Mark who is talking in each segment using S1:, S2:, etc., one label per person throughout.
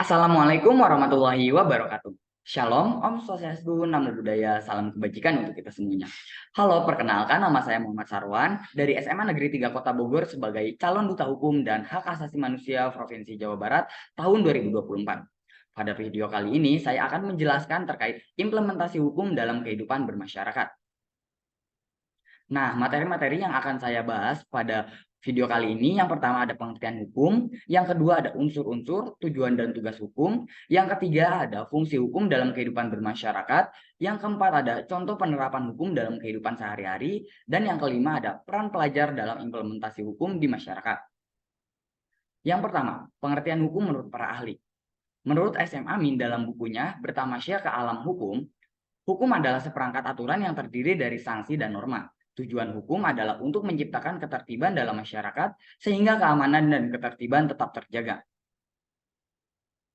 S1: Assalamualaikum warahmatullahi wabarakatuh. Shalom, Om Swastiastu, Namo Buddhaya, salam kebajikan untuk kita semuanya. Halo, perkenalkan nama saya Muhammad Sarwan dari SMA Negeri 3 Kota Bogor sebagai calon duta hukum dan hak asasi manusia Provinsi Jawa Barat tahun 2024. Pada video kali ini saya akan menjelaskan terkait implementasi hukum dalam kehidupan bermasyarakat. Nah, materi-materi yang akan saya bahas pada video kali ini, yang pertama ada pengertian hukum, yang kedua ada unsur-unsur, tujuan dan tugas hukum, yang ketiga ada fungsi hukum dalam kehidupan bermasyarakat, yang keempat ada contoh penerapan hukum dalam kehidupan sehari-hari, dan yang kelima ada peran pelajar dalam implementasi hukum di masyarakat. Yang pertama, pengertian hukum menurut para ahli. Menurut SM Amin dalam bukunya Bertamasya ke Alam Hukum, hukum adalah seperangkat aturan yang terdiri dari sanksi dan norma. Tujuan hukum adalah untuk menciptakan ketertiban dalam masyarakat sehingga keamanan dan ketertiban tetap terjaga.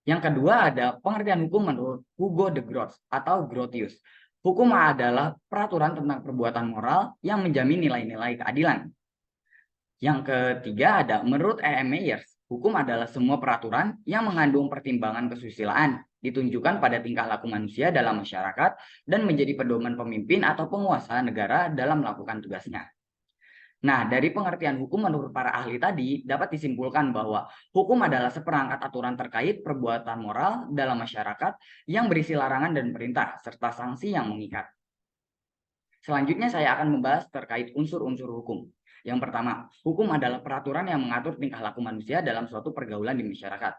S1: Yang kedua ada pengertian hukum menurut Hugo de Groot atau Grotius. Hukum adalah peraturan tentang perbuatan moral yang menjamin nilai-nilai keadilan. Yang ketiga ada menurut E.M. Myers, hukum adalah semua peraturan yang mengandung pertimbangan kesusilaan, ditunjukkan pada tingkah laku manusia dalam masyarakat dan menjadi pedoman pemimpin atau penguasa negara dalam melakukan tugasnya. Nah, dari pengertian hukum menurut para ahli tadi dapat disimpulkan bahwa hukum adalah seperangkat aturan terkait perbuatan moral dalam masyarakat yang berisi larangan dan perintah serta sanksi yang mengikat. Selanjutnya saya akan membahas terkait unsur-unsur hukum. Yang pertama, hukum adalah peraturan yang mengatur tingkah laku manusia dalam suatu pergaulan di masyarakat.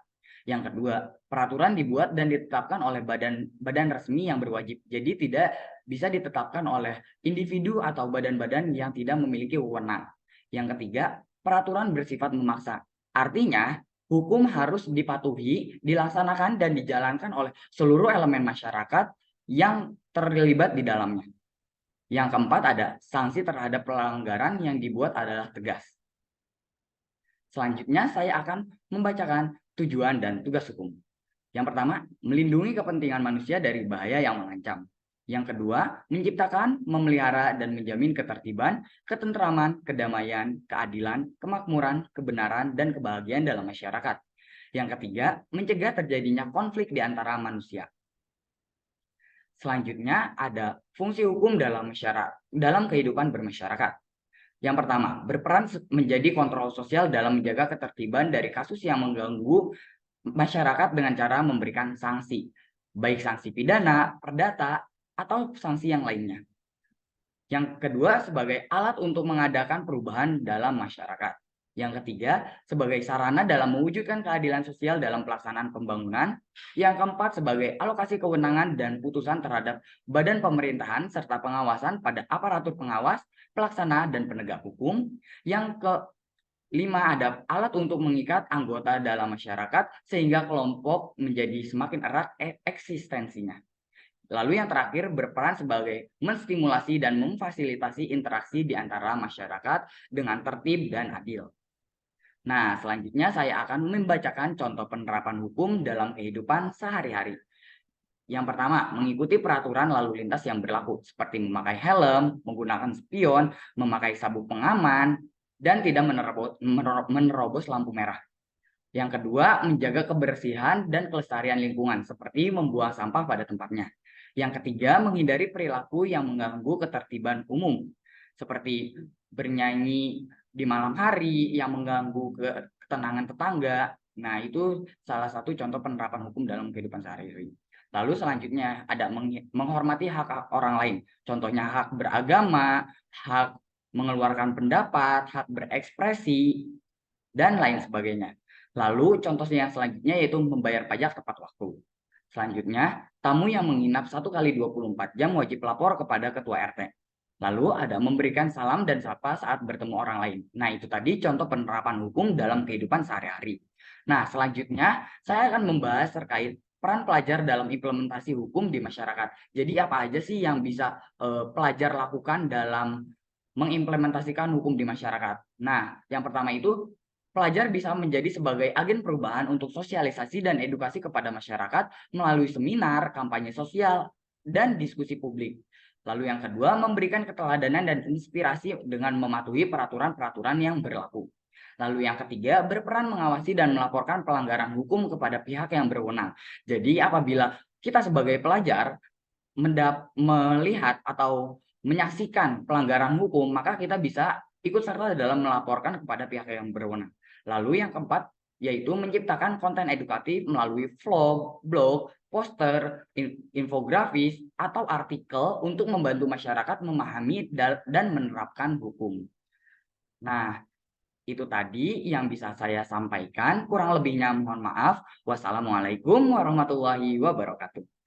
S1: Yang kedua, peraturan dibuat dan ditetapkan oleh badan resmi yang berwajib. Jadi tidak bisa ditetapkan oleh individu atau badan-badan yang tidak memiliki wewenang. Yang ketiga, peraturan bersifat memaksa. Artinya, hukum harus dipatuhi, dilaksanakan, dan dijalankan oleh seluruh elemen masyarakat yang terlibat di dalamnya. Yang keempat ada sanksi terhadap pelanggaran yang dibuat adalah tegas. Selanjutnya saya akan membacakan tujuan dan tugas hukum. Yang pertama, melindungi kepentingan manusia dari bahaya yang mengancam. Yang kedua, menciptakan, memelihara, dan menjamin ketertiban, ketentraman, kedamaian, keadilan, kemakmuran, kebenaran, dan kebahagiaan dalam masyarakat. Yang ketiga, mencegah terjadinya konflik di antara manusia. Selanjutnya ada fungsi hukum dalam kehidupan bermasyarakat. Yang pertama, berperan menjadi kontrol sosial dalam menjaga ketertiban dari kasus yang mengganggu masyarakat dengan cara memberikan sanksi, baik sanksi pidana, perdata, atau sanksi yang lainnya. Yang kedua, sebagai alat untuk mengadakan perubahan dalam masyarakat. Yang ketiga, sebagai sarana dalam mewujudkan keadilan sosial dalam pelaksanaan pembangunan. Yang keempat, sebagai alokasi kewenangan dan putusan terhadap badan pemerintahan serta pengawasan pada aparatur pengawas, pelaksana, dan penegak hukum. Yang kelima, ada alat untuk mengikat anggota dalam masyarakat sehingga kelompok menjadi semakin erat eksistensinya. Lalu yang terakhir berperan sebagai menstimulasi dan memfasilitasi interaksi di antara masyarakat dengan tertib dan adil. Nah, selanjutnya saya akan membacakan contoh penerapan hukum dalam kehidupan sehari-hari. Yang pertama, mengikuti peraturan lalu lintas yang berlaku, seperti memakai helm, menggunakan spion, memakai sabuk pengaman, dan tidak menerobos lampu merah. Yang kedua, menjaga kebersihan dan kelestarian lingkungan, seperti membuang sampah pada tempatnya. Yang ketiga, menghindari perilaku yang mengganggu ketertiban umum, seperti bernyanyi di malam hari yang mengganggu ketenangan tetangga. Nah, itu salah satu contoh penerapan hukum dalam kehidupan sehari-hari. Lalu selanjutnya ada menghormati hak orang lain. Contohnya hak beragama, hak mengeluarkan pendapat, hak berekspresi, dan lain sebagainya. Lalu contoh yang selanjutnya yaitu membayar pajak tepat waktu. Selanjutnya, tamu yang menginap 1 kali 24 jam wajib lapor kepada ketua RT. Lalu ada memberikan salam dan sapa saat bertemu orang lain. Nah, itu tadi contoh penerapan hukum dalam kehidupan sehari-hari. Nah, selanjutnya saya akan membahas terkait peran pelajar dalam implementasi hukum di masyarakat. Jadi apa aja sih yang bisa pelajar lakukan dalam mengimplementasikan hukum di masyarakat? Nah, yang pertama itu pelajar bisa menjadi sebagai agen perubahan untuk sosialisasi dan edukasi kepada masyarakat melalui seminar, kampanye sosial, dan diskusi publik. Lalu yang kedua, memberikan keteladanan dan inspirasi dengan mematuhi peraturan-peraturan yang berlaku. Lalu yang ketiga, berperan mengawasi dan melaporkan pelanggaran hukum kepada pihak yang berwenang. Jadi apabila kita sebagai pelajar melihat atau menyaksikan pelanggaran hukum, maka kita bisa ikut serta dalam melaporkan kepada pihak yang berwenang. Lalu yang keempat, yaitu menciptakan konten edukatif melalui vlog, blog, poster, infografis, atau artikel untuk membantu masyarakat memahami dan menerapkan hukum. Nah, itu tadi yang bisa saya sampaikan. Kurang lebihnya mohon maaf. Wassalamualaikum warahmatullahi wabarakatuh.